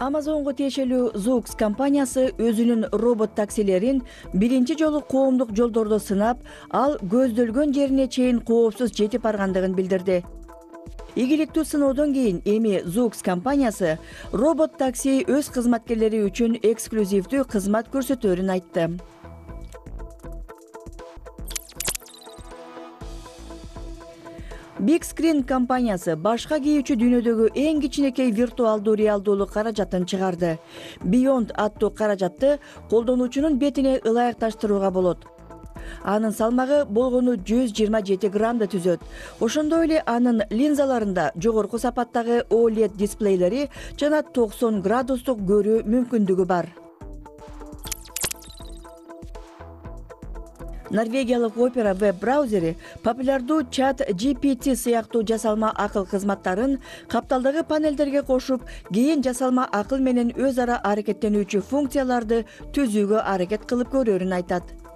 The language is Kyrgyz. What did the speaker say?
Amazonго тиешелүү Zoox компаниясы өзүнүн робот таксилерин биринчи жолу коомдук жолдордо сынап, ал көздөлгөн жерине чейин коопсуз жетип баргандыгын билдирди. Ийгиликтүү сыноодон кийин эми Zoox компаниясы робот такси өз кызматкерлери үчүн эксклюзивдүү кызмат көрсөтөөрүн айтты. Big Screen компаниясы башка кийүүчү дүйнөдөгү эң кичинекей виртуалдуу реалдуулук каражатын чыгарды. Beyond аттуу каражатты колдонуучунун бетине ылайыкташтырууга болот. Анын салмагы болгону 127 граммды түзөт. Ошондой эле анын линзаларында жогорку сапаттагы OLED дисплейлери жана 90 градустук көрүү мүмкүндүгү бар. Норвегиялык Opera веб-браузери популярдуу чат GPT сыяктуу жасалма акыл кызматтарын капталдагы панелдерге кошуп, кийин жасалма акыл менен өз ара аракеттенүүчү функцияларды түзүүгө аракет кылып көрөөрүн айтат.